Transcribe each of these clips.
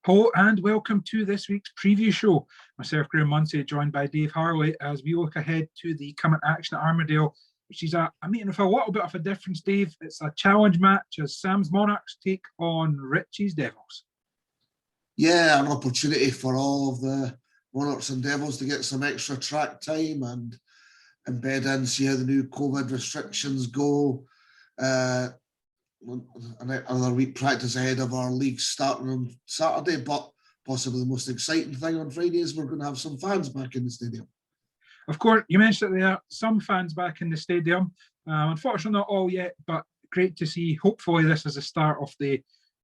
Hello and welcome to this week's preview show. Myself, Graham Munsey, joined by Dave Harley as we look ahead to the coming action at Armadale, which is a meeting with a little bit of a difference, Dave. It's a challenge match as Sam's Monarchs take on Richie's Devils. Yeah, an opportunity for all of the Monarchs and Devils to get some extra track time and embed in, see how the new COVID restrictions go. Another week practice ahead of our league starting on Saturday, but possibly the most exciting thing on Friday is we're going to have some fans back in the stadium. Of course, you mentioned that there are some fans back in the stadium. Unfortunately, not all yet, but great to see. Hopefully, this is the start of the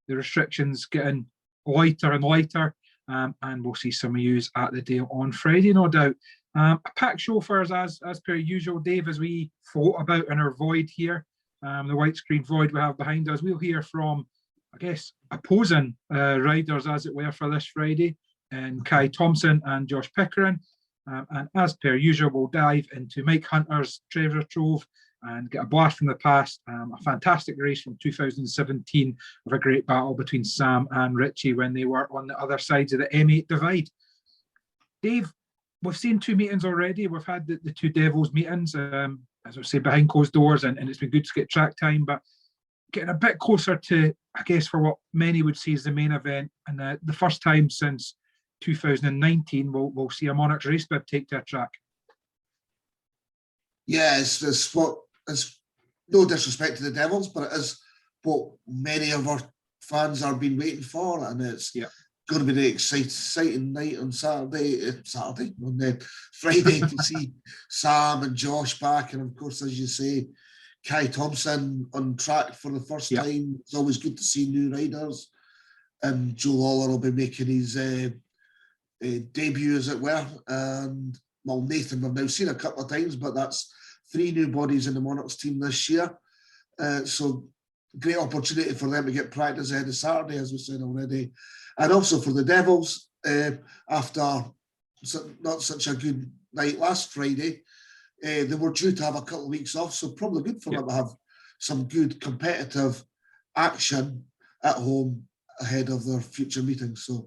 restrictions getting lighter and lighter, and we'll see some of you at the Dale on Friday, no doubt. A packed show for us as per usual, Dave, as we float about in our void here. The white screen void we have behind us. We'll hear from, I guess, opposing riders, as it were, for this Friday, and Kai Thompson and Josh Pickering. And as per usual, we'll dive into Mike Hunter's treasure trove and get a blast from the past. A fantastic race from 2017 of a great battle between Sam and Richie when they were on the other sides of the M8 divide. Dave, we've seen two meetings already. We've had the two Devils meetings. As I say, behind closed doors, and it's been good to get track time, but getting a bit closer to, I guess, for what many would see as the main event, and the first time since 2019 we'll see a Monarchs race bib take to a track. Yeah, it's no disrespect to the Devils, but it is what many of our fans have been waiting for, and it's going to be the exciting night on Friday to see Sam and Josh back, and of course, as you say, Kai Thompson on track for the first time. It's always good to see new riders, and Joe Lawler will be making his debut, as it were. And well, Nathan we've now seen a couple of times, but that's 3 new bodies in the Monarchs team this year. So great opportunity for them to get practice ahead of Saturday, as we said already. And also for the Devils, after not such a good night last Friday, they were due to have a couple of weeks off, so probably good for them to have some good competitive action at home ahead of their future meetings. So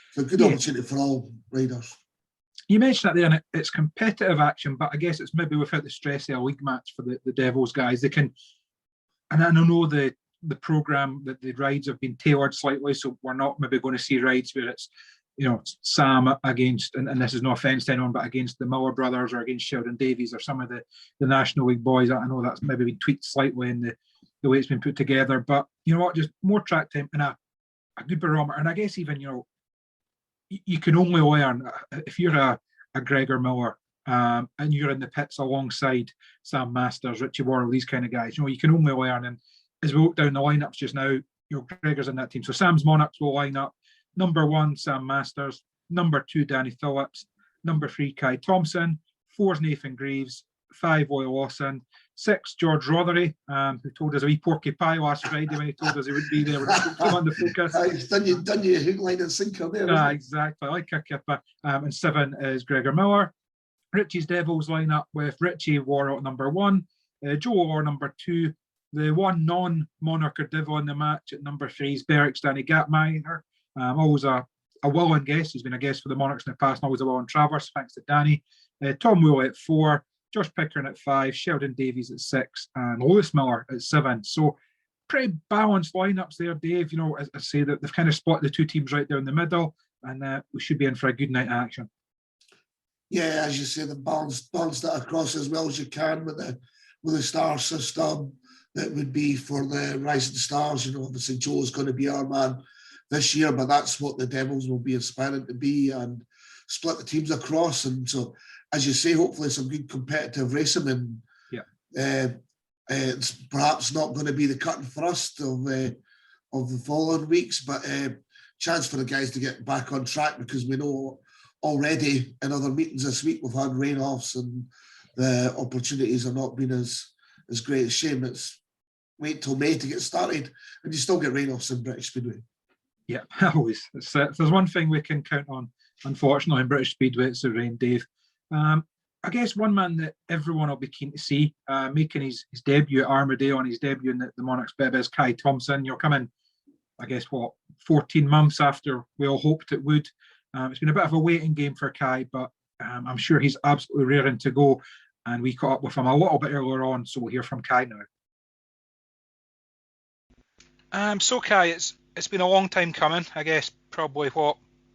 it's a good opportunity for all riders. You mentioned that there, and it's competitive action, but I guess it's maybe without the stress of a league match for the Devils guys. They can, and I know the programme, that the rides have been tailored slightly, so we're not maybe going to see rides where it's, Sam against, and this is no offence to anyone, but against the Miller brothers or against Sheldon Davies or some of the National League boys. I know that's maybe been tweaked slightly in the way it's been put together, but you know what, just more track time and a good barometer. And I guess even, you can only learn if you're a Gregor Miller and you're in the pits alongside Sam Masters, Richie Worrell, these kind of guys. You can only learn. And as we look down the lineups just now, Gregor's in that team. So Sam's Monarchs will line up number 1, Sam Masters, number 2, Danny Phillips, number 3, Kai Thompson, 4 is Nathan Greaves, 5, Roy Lawson, 6, George Rothery, who told us a wee porky pie last Friday when he told us he would be there. Come on the focus. He's done you hook, line and sinker there. Exactly. I like a kipper. And 7 is Gregor Miller. Richie's Devils line up with Richie Worrell at number 1, Joe Orr number 2, the one non-Monarch or Devil in the match at number 3 is Berwick's Danny Gapminer. Always a willing guest. He's been a guest for the Monarchs in the past, and always a willing Travers, thanks to Danny. Tom Woolley at 4, Josh Pickering at 5, Sheldon Davies at 6, and Lewis Miller at 7. So pretty balanced lineups there, Dave. As I say, that they've kind of spotted the two teams right down the middle, and we should be in for a good night of action. Yeah, as you say, the balance that across as well as you can with the star system that would be for the Rising Stars. Obviously Joe's going to be our man this year, but that's what the Devils will be aspiring to be, and split the teams across. And so, as you say, hopefully some good competitive racing, and it's perhaps not going to be the cut and thrust of the following weeks, but chance for the guys to get back on track, because we know already in other meetings this week we've had rain-offs and the opportunities have not been as great. It's a shame it's wait till May to get started, and you still get rain-offs in British Speedway. Yeah, always. If there's one thing we can count on, unfortunately, in British Speedway, it's the rain, Dave. I guess one man that everyone will be keen to see making his debut at Armadale and his debut in the Monarchs bib is Kai Thompson. You're coming I guess, 14 months after we all hoped it would. It's been a bit of a waiting game for Kai, but I'm sure he's absolutely raring to go. And we caught up with him a little bit earlier on, so we'll hear from Kai now. So Kai, it's been a long time coming. I guess probably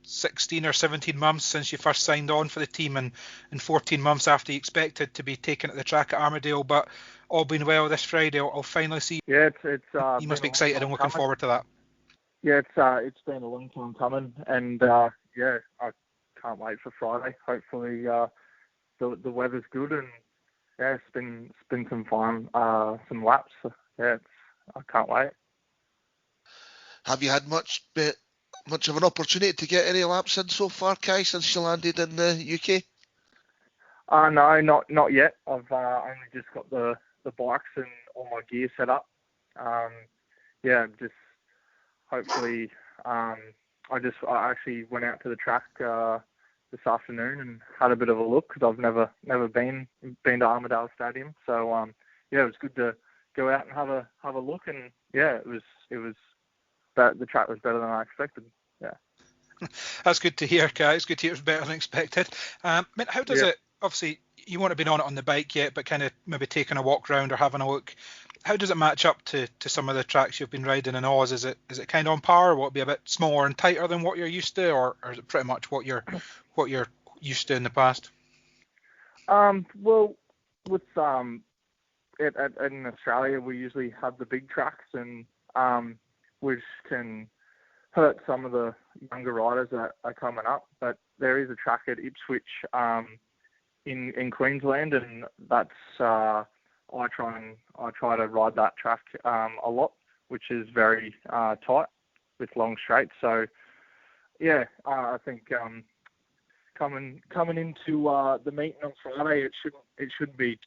16 or 17 months since you first signed on for the team, and 14 months after you expected to be taken at the track at Armadale. But all being well, this Friday I'll finally see you. Yeah, it's you must be excited and looking forward to that. Yeah, it's been a long time coming, and yeah, I can't wait for Friday. Hopefully, the weather's good, and yeah, it's been some fun, some laps. Yeah, I can't wait. Have you had much of an opportunity to get any laps in so far, Kai, since you landed in the UK? No, not yet. I've only just got the bikes and all my gear set up. Yeah, just hopefully. I actually went out to the track this afternoon and had a bit of a look, because I've never been to Armadale Stadium. So yeah, it was good to go out and have a look, and yeah, it was. But the track was better than I expected. Yeah, that's good to hear, Kai. It's good to hear it was better than expected. How does it? Obviously, you won't have been on it on the bike yet, but kind of maybe taking a walk round or having a look. How does it match up to some of the tracks you've been riding in Oz? Is it kind of on par, or will it be a bit smaller and tighter than what you're used to, or is it pretty much what you're used to in the past? Well, with in Australia, we usually have the big tracks, and which can hurt some of the younger riders that are coming up. But there is a track at Ipswich in Queensland, and that's I try to ride that track a lot, which is very tight with long straights. So yeah, I think coming into the meeting on Friday, it shouldn't be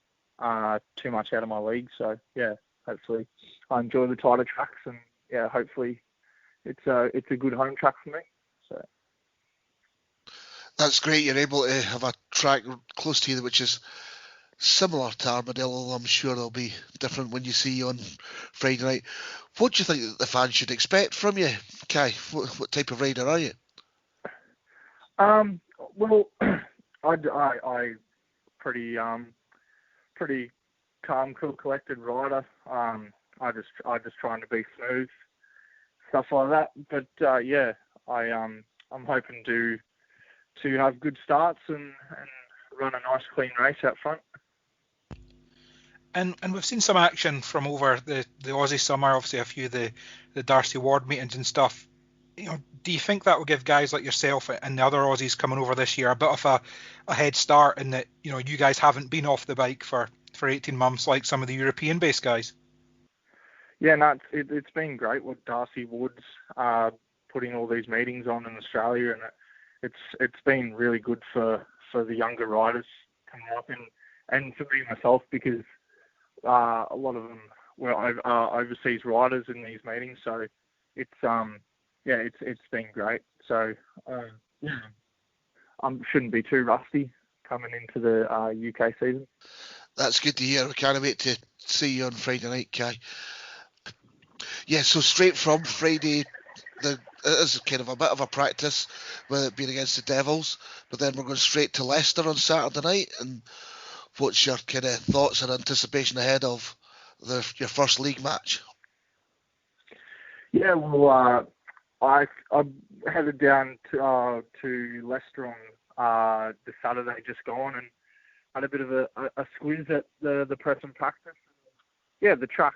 too much out of my league. So yeah, hopefully I enjoy the tighter tracks, and yeah, hopefully it's a good home track for me. So that's great. You're able to have a track close to you which is similar to Armadale, although I'm sure it'll be different when you see you on Friday night. What do you think that the fans should expect from you, Kai? What type of rider are you? Well, I pretty calm, cool, collected rider. I just trying to be smooth, stuff like that. But yeah, I'm hoping to have good starts and run a nice clean race out front. And we've seen some action from over the Aussie summer, obviously a few of the Darcy Ward meetings and stuff. Do you think that will give guys like yourself and the other Aussies coming over this year a bit of a head start, in that you guys haven't been off the bike for 18 months like some of the European-based guys? Yeah, no, it's been great with Darcy Woods putting all these meetings on in Australia, and it's been really good for the younger riders coming up, and for me myself, because a lot of them were overseas riders in these meetings. So it's been great. So yeah, I shouldn't be too rusty coming into the UK season. That's good to hear. I can't wait to see you on Friday night, Kai. Yeah, so straight from Friday, it is kind of a bit of a practice with it being against the Devils, but then we're going straight to Leicester on Saturday night. And what's your kind of thoughts and anticipation ahead of your first league match? Yeah, well, I headed down to Leicester on the Saturday just gone, and had a bit of a squeeze at the press and practice. Yeah, the track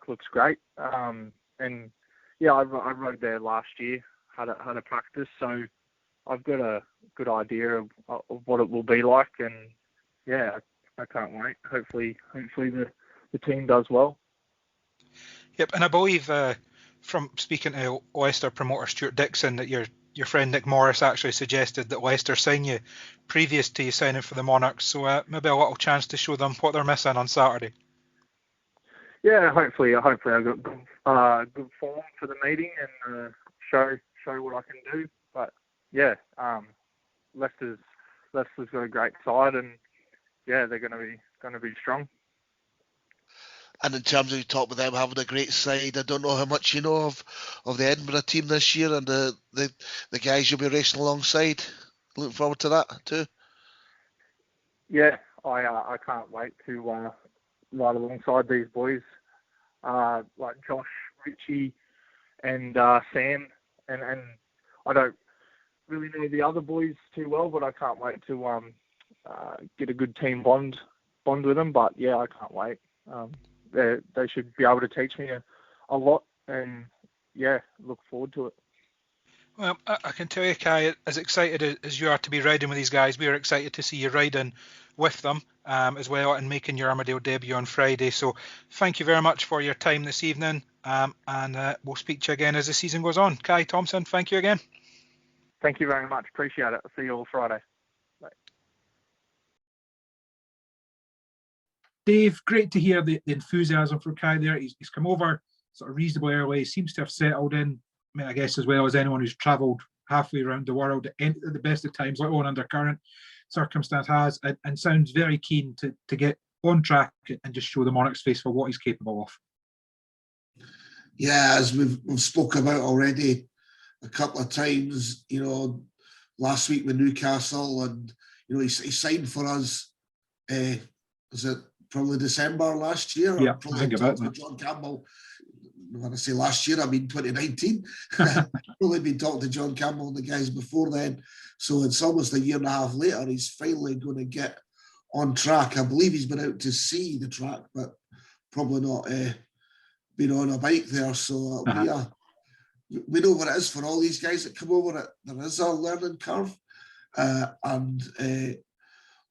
looks great, and yeah, I rode there last year, had a practice, so I've got a good idea of what it will be like, and yeah, I can't wait. Hopefully the team does well. Yep, and I believe from speaking to Leicester promoter Stuart Dixon that your friend Nick Morris actually suggested that Leicester sign you previous to you signing for the Monarchs, so maybe a little chance to show them what they're missing on Saturday. Yeah, hopefully I got good form for the meeting and show what I can do. But yeah, Leicester's got a great side, and yeah, they're going to be strong. And in terms of you talk with them having a great side, I don't know how much you know of the Edinburgh team this year and the guys you'll be racing alongside. Looking forward to that too. Yeah, I can't wait to ride alongside these boys, like Josh, Richie, and Sam, and I don't really know the other boys too well, but I can't wait to get a good team bond with them. But yeah, I can't wait. They should be able to teach me a lot, and yeah, look forward to it. Well, I can tell you, Kai, as excited as you are to be riding with these guys, we are excited to see you riding with them as well and making your Armadale debut on Friday. So thank you very much for your time this evening, and we'll speak to you again as the season goes on. Kai Thompson, thank you again. Thank you very much. Appreciate it. I'll see you all Friday. Bye. Dave, great to hear the enthusiasm for Kai there. He's come over sort of reasonably early. He seems to have settled in, I mean, I guess as well as anyone who's travelled halfway around the world at the best of times, let alone under current circumstance has, and sounds very keen to get on track and just show the Monarchs face for what he's capable of. Yeah, as we've spoken about already a couple of times, you know, last week with Newcastle, and you know he signed for us. Was it probably December last year? Yeah, probably I think about that. John Campbell. When I say last year, I mean 2019. Probably been talking to John Campbell and the guys before then. So it's almost a year and a half later. He's finally going to get on track. I believe he's been out to see the track, but probably not been on a bike there. So we know what it is for all these guys that come over. There is a learning curve, and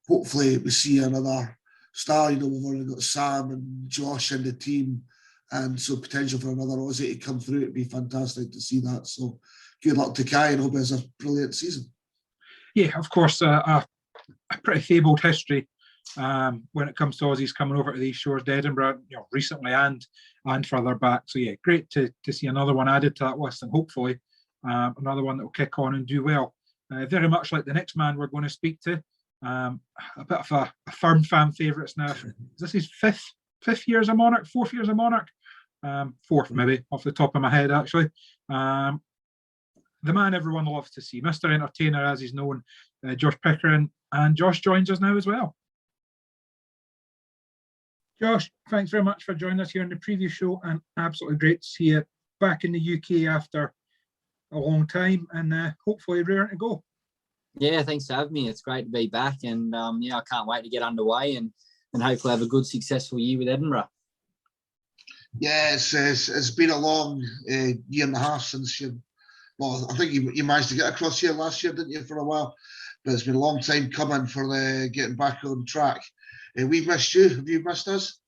hopefully we see another star. You know, we've already got Sam and Josh in the team, and so potential for another Aussie to come through. It'd be fantastic to see that. So good luck to Kai, and hope he has a brilliant season. Yeah, of course, a pretty fabled history when it comes to Aussies coming over to these shores to Edinburgh, you know, recently and further back. So yeah, great to see another one added to that list, and hopefully another one that will kick on and do well. Very much like the next man we're going to speak to, a bit of a firm fan favourites now. Is this his fifth year as a Monarch, 4th year as a Monarch? 4th maybe, off the top of my head actually. The man everyone loves to see, Mr. Entertainer as he's known, Josh Pickering, and Josh joins us now as well. Josh, thanks very much for joining us here in the previous show, and absolutely great to see you back in the UK after a long time, and hopefully raring to go. Yeah, thanks for having me. It's great to be back, and I can't wait to get underway and hopefully have a good, successful year with Edinburgh. Yeah, it's been a long year and a half since you. Well, I think you managed to get across here last year, didn't you, for a while? But it's been a long time coming for getting back on track. We've missed you. Have you missed us?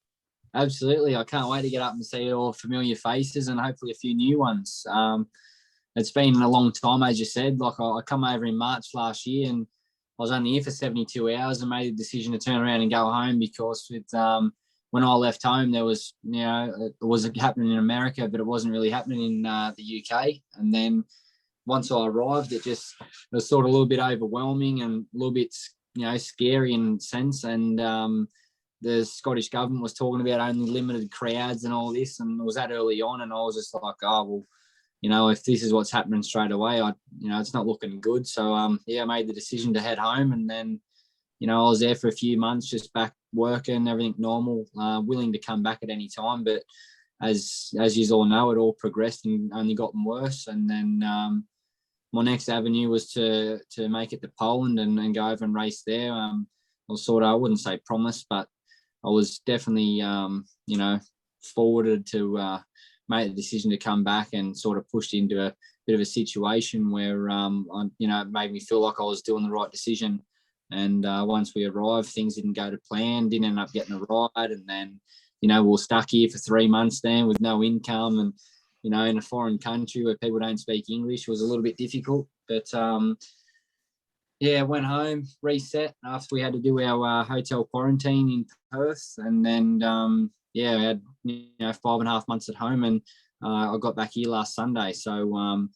Absolutely. I can't wait to get up and see all familiar faces and hopefully a few new ones. It's been a long time, as you said. Like I come over in March last year, and I was only here for 72 hours and made the decision to turn around and go home because with when I left home, there was, you know, it was happening in America, but it wasn't really happening in the UK. And then once I arrived, it was sort of a little bit overwhelming and a little bit, you know, scary in a sense. And the Scottish government was talking about only limited crowds and all this, and it was that early on, and I was just like, oh, well, you know, if this is what's happening straight away, it's not looking good. So, I made the decision to head home, and then, you know, I was there for a few months, just back working, everything normal, willing to come back at any time. But as you all know, it all progressed and only gotten worse. And then my next avenue was to make it to Poland and go over and race there. I was I wouldn't say promised, but I was definitely, forwarded to make the decision to come back, and sort of pushed into a bit of a situation where, it made me feel like I was doing the right decision. And once we arrived, things didn't go to plan, didn't end up getting a ride. And then, we were stuck here for 3 months then with no income, and, in a foreign country where people don't speak English was a little bit difficult. But, went home, reset after we had to do our hotel quarantine in Perth. And then, I had, 5.5 months at home, and I got back here last Sunday. So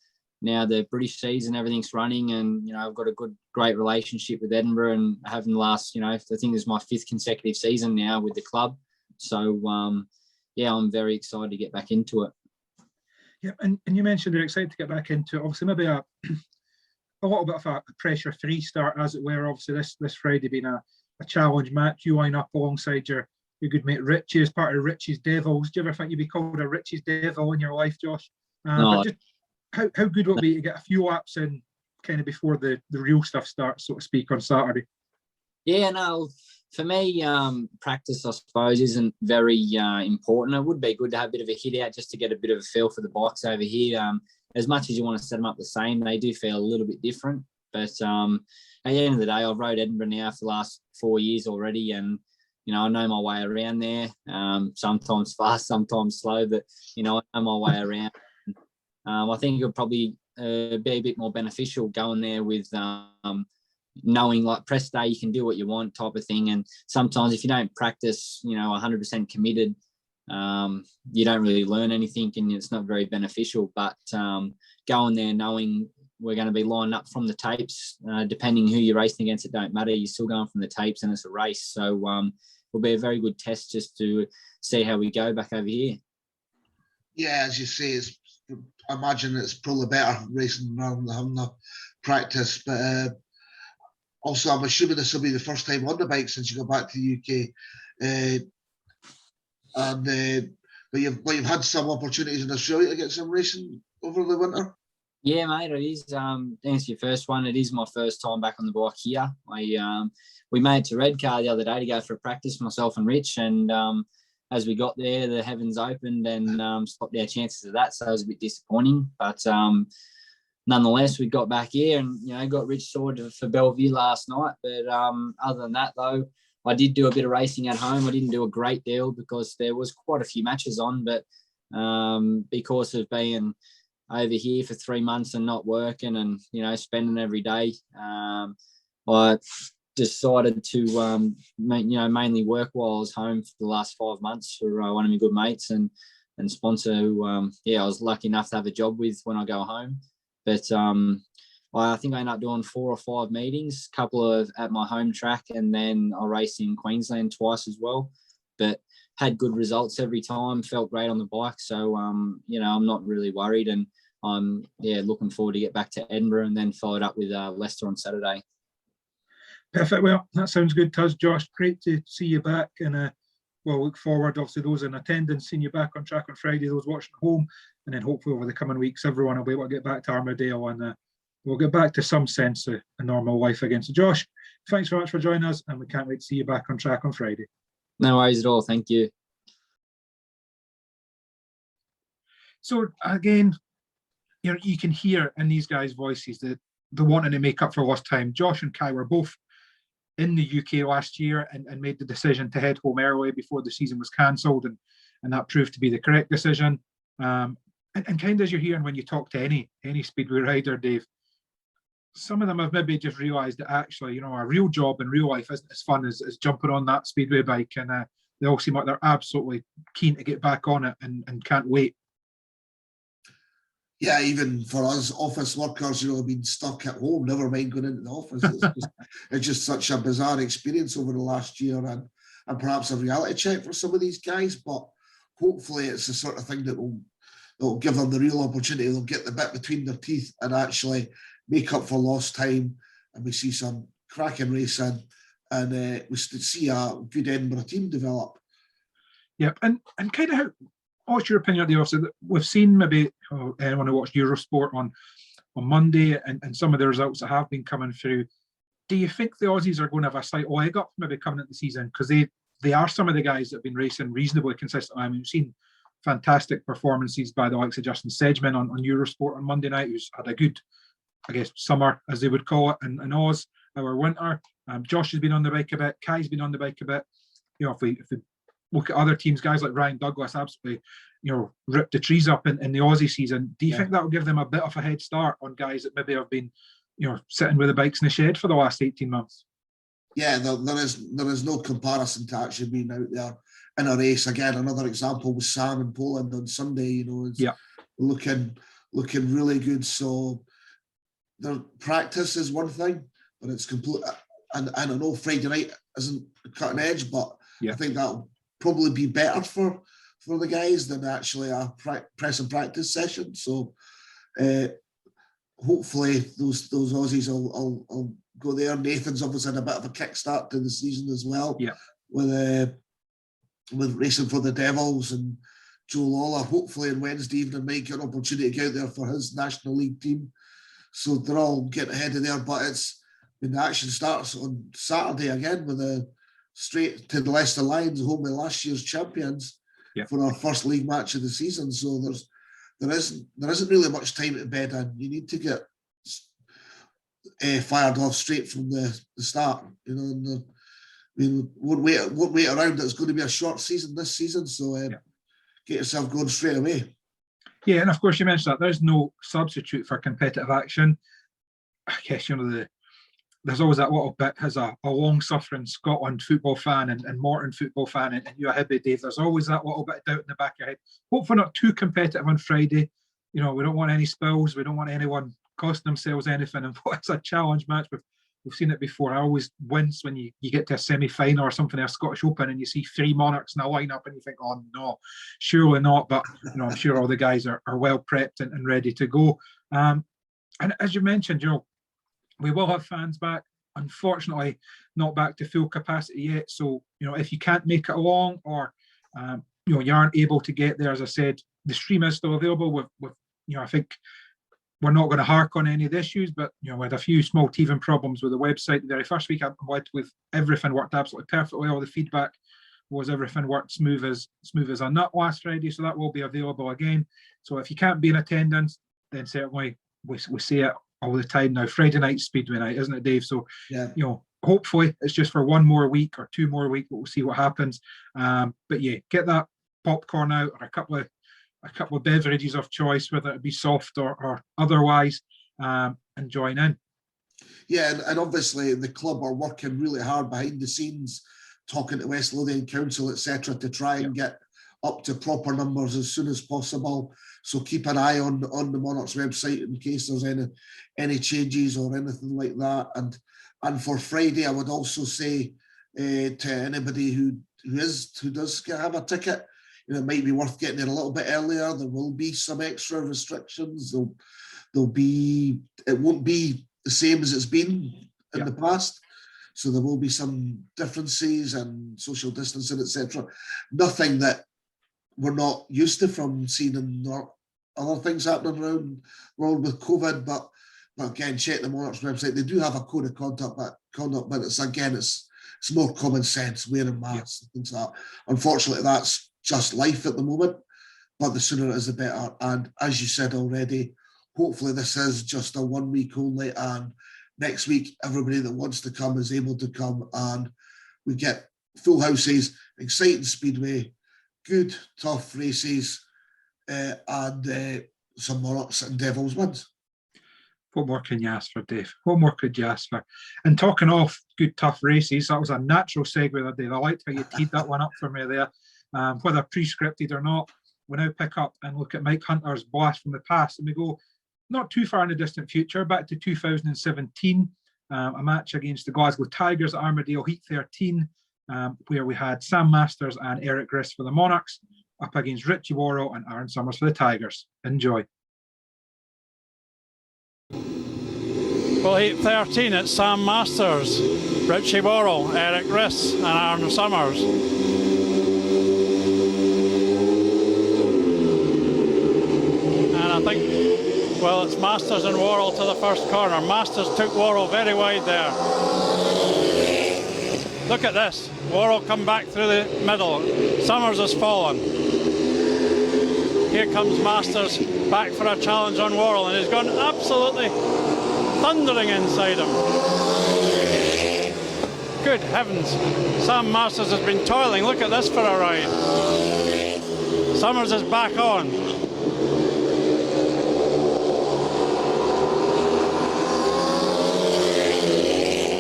now the British season, everything's running, and, I've got a great relationship with Edinburgh, and having the last, I think this is my 5th consecutive season now with the club. So, yeah, I'm very excited to get back into it. Yeah, and you mentioned you're excited to get back into it. Obviously, maybe a little bit of a pressure-free start, as it were. Obviously, this Friday being a challenge match, you line up alongside your good mate Richie as part of Richie's Devils. Do you ever think you'd be called a Richie's Devil in your life, Josh? No. But just how good will it be to get a few laps in kind of before the real stuff starts, so to speak, on Saturday? Yeah, no, for me, practice, I suppose, isn't very important. It would be good to have a bit of a hit out just to get a bit of a feel for the bikes over here. As much as you want to set them up the same, they do feel a little bit different. But at the end of the day, I've rode Edinburgh now for the last 4 years already, and I know my way around there. Sometimes fast, sometimes slow, but I know my way around. I think it would probably be a bit more beneficial going there with knowing like press day, you can do what you want type of thing. And sometimes if you don't practice, 100% committed, you don't really learn anything, and it's not very beneficial. But going there knowing we're going to be lined up from the tapes, depending who you're racing against, it don't matter. You're still going from the tapes and it's a race. So it'll be a very good test just to see how we go back over here. Yeah, as you say, I imagine it's probably better racing rather than having the practice. But also, I'm assuming this will be the first time on the bike since you got back to the UK. But you've had some opportunities in Australia to get some racing over the winter. Yeah, mate, it is. To answer your first one, it is my first time back on the bike here. We made it to Redcar the other day to go for a practice, myself and Rich, and as we got there, the heavens opened and stopped our chances of that, so it was a bit disappointing. But nonetheless, we got back here and got Rich sorted for Bellevue last night. But other than that, though, I did do a bit of racing at home. I didn't do a great deal because there was quite a few matches on, but because of being over here for 3 months and not working and spending every day, I decided to mainly work while I was home for the last 5 months for one of my good mates and sponsor who I was lucky enough to have a job with when I go home. But I think I ended up doing 4 or 5 meetings, a couple of at my home track, and then I raced in Queensland twice as well. But had good results every time, felt great on the bike. So, I'm not really worried. And I'm looking forward to get back to Edinburgh and then followed up with Leicester on Saturday. Perfect. Well, that sounds good to us, Josh. Great to see you back. And we'll look forward, obviously, those in attendance, seeing you back on track on Friday, those watching at home. And then hopefully over the coming weeks, everyone will be able to get back to Armadale and we'll get back to some sense of a normal life again. So, Josh, thanks very much for joining us, and we can't wait to see you back on track on Friday. No worries at all. Thank you. So, again, you can hear in these guys' voices that they're wanting to make up for lost time. Josh and Kai were both in the UK last year and made the decision to head home early before the season was cancelled, and that proved to be the correct decision. And kind of as you're hearing when you talk to any Speedway rider, Dave, some of them have maybe just realised that actually, a real job in real life isn't as fun as jumping on that Speedway bike, and they all seem like they're absolutely keen to get back on it and can't wait. Yeah, even for us office workers, being stuck at home, never mind going into the office. It's just such a bizarre experience over the last year, and perhaps a reality check for some of these guys. But hopefully it's the sort of thing that will give them the real opportunity. They'll get the bit between their teeth and actually make up for lost time, and we see some cracking racing, and we see a good Edinburgh team develop. Yep, and kind of what's your opinion on the offset? We've seen maybe anyone who watched Eurosport on Monday and some of the results that have been coming through. Do you think the Aussies are going to have a slight leg up maybe coming into the season? Because they are some of the guys that have been racing reasonably consistently. I mean, we've seen fantastic performances by the likes of Justin Sedgman on Eurosport on Monday night, who's had a good, I guess, summer, as they would call it, in Oz, our winter. Josh has been on the bike a bit. Kai's been on the bike a bit. If we look at other teams, guys like Ryan Douglas absolutely, ripped the trees up in the Aussie season. Do you think that will give them a bit of a head start on guys that maybe have been, sitting with the bikes in the shed for the last 18 months? Yeah, there is no comparison to actually being out there in a race. Again, another example was Sam in Poland on Sunday, looking really good. So their practice is one thing, but it's complete. And I know Friday night isn't cutting edge, but I think that'll probably be better for for the guys than actually a press and practice session. So hopefully those Aussies will go there. Nathan's obviously had a bit of a kickstart to the season as well. Yeah. With racing for the Devils, and Joe Lawler hopefully on Wednesday evening might get an opportunity to get out there for his National League team. So they're all getting ahead of there, but the action starts on Saturday again with a straight to the Leicester Lions, home with last year's champions, for our first league match of the season. So there isn't really much time to bed in. You need to get fired off straight from the start. You know, and won't wait around. It's going to be a short season this season, so get yourself going straight away. Yeah, and of course you mentioned that there's no substitute for competitive action. I guess, you know, there's always that little bit as a long-suffering Scotland football fan and Morton football fan, and you're a Hibby, Dave. There's always that little bit of doubt in the back of your head. Hopefully not too competitive on Friday. You know, we don't want any spills. We don't want anyone costing themselves anything. And it's a challenge match. We've seen it before. I always wince when you get to a semi-final or something in a Scottish Open and you see 3 Monarchs in a lineup and you think, oh no, surely not. But you know, I'm sure all the guys are well prepped and ready to go. And as you mentioned, you know, we will have fans back. Unfortunately, not back to full capacity yet. So, you know, if you can't make it along or you know, you aren't able to get there, as I said, the stream is still available. With you know, I think we're not going to hark on any of the issues, but you know, we had a few small teething problems with the website the very first week. With everything worked absolutely perfectly. All the feedback was everything worked smooth as a nut last Friday, so that will be available again. So if you can't be in attendance, then certainly we see it all the time now. Friday night Speedway night, isn't it, Dave? So you know, hopefully it's just for 1 more week or 2 more weeks, but we'll see what happens. But yeah, get that popcorn out or a couple of beverages of choice, whether it be soft or otherwise, and join in. Yeah, and obviously the club are working really hard behind the scenes, talking to West Lothian Council, etc., to try and get up to proper numbers as soon as possible. So keep an eye on the Monarchs website in case there's any changes or anything like that. And for Friday, I would also say to anybody who does have a ticket, you know, it might be worth getting there a little bit earlier. There will be some extra restrictions. It won't be the same as it's been in the past. So there will be some differences and social distancing, etc. Nothing that we're not used to from seeing in other things happening around the world with COVID. But again, check the Monarchs website. They do have a code of conduct, but it's more common sense, wearing masks and things like that. Unfortunately, that's just life at the moment, but the sooner it is, the better. And as you said already, hopefully this is just a 1 week only, and next week everybody that wants to come is able to come, and we get full houses, exciting speedway, good tough races, and some Monarchs and Devils wins. What more can you ask for, Dave? What more could you ask for? And talking off good tough races, that was a natural segue there, Dave. I liked how you teed that one up for me there. Whether pre-scripted or not, we now pick up and look at Mike Hunter's blast from the past, and we go not too far in the distant future, back to 2017, a match against the Glasgow Tigers at Armadale Heat 13, where we had Sam Masters and Eric Griss for the Monarchs up against Richie Worrell and Aaron Summers for the Tigers. Enjoy. Well, Heat 13, it's Sam Masters, Richie Worrell, Eric Griss and Aaron Summers. I think, well, it's Masters and Worrell to the first corner. Masters took Worrell very wide there. Look at this. Worrell come back through the middle. Summers has fallen. Here comes Masters back for a challenge on Worrell, and he's gone absolutely thundering inside him. Good heavens. Sam Masters has been toiling. Look at this for a ride. Summers is back on.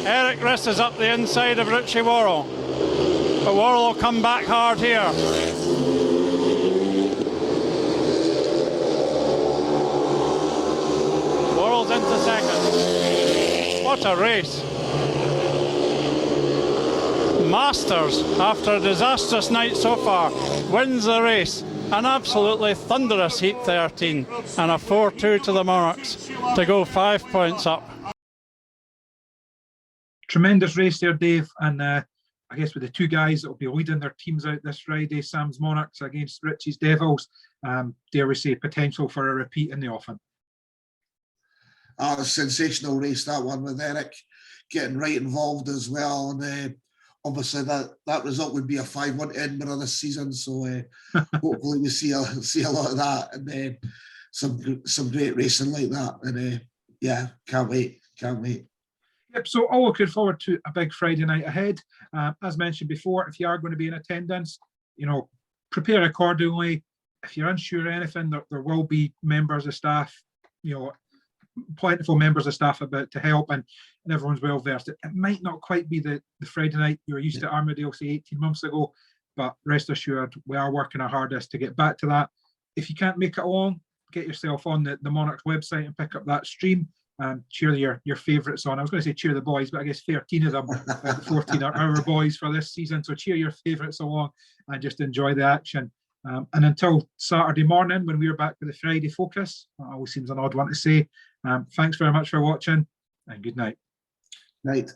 Eric Griss is up the inside of Richie Worrell, but Worrell will come back hard here. Worrell's into second. What a race. Masters, after a disastrous night so far, wins the race. An absolutely thunderous Heat 13 and a 4-2 to the Monarchs to go 5 points up. Tremendous race there, Dave, and I guess with the two guys that will be leading their teams out this Friday, Sam's Monarchs against Richie's Devils, dare we say potential for a repeat in the offing. A sensational race, that one, with Eric getting right involved as well, and obviously that result would be a 5-1 Edinburgh this season, so hopefully we see a lot of that, and some great racing like that, and yeah, can't wait. Yep, so all looking forward to a big Friday night ahead. As mentioned before, if you are going to be in attendance, prepare accordingly. If you're unsure of anything, there will be members of staff, plentiful members of staff about to help, and everyone's well versed. It might not quite be the Friday night you were used to Armadale, say 18 months ago, but rest assured we are working our hardest to get back to that. If you can't make it along, get yourself on the Monarchs website and pick up that stream. Cheer your favourites on. I was going to say cheer the boys, but I guess 13 of them, 14 are our boys for this season. So cheer your favourites along and just enjoy the action. And until Saturday morning, when we're back with the Friday focus, that always seems an odd one to say. Thanks very much for watching, and good night. Night.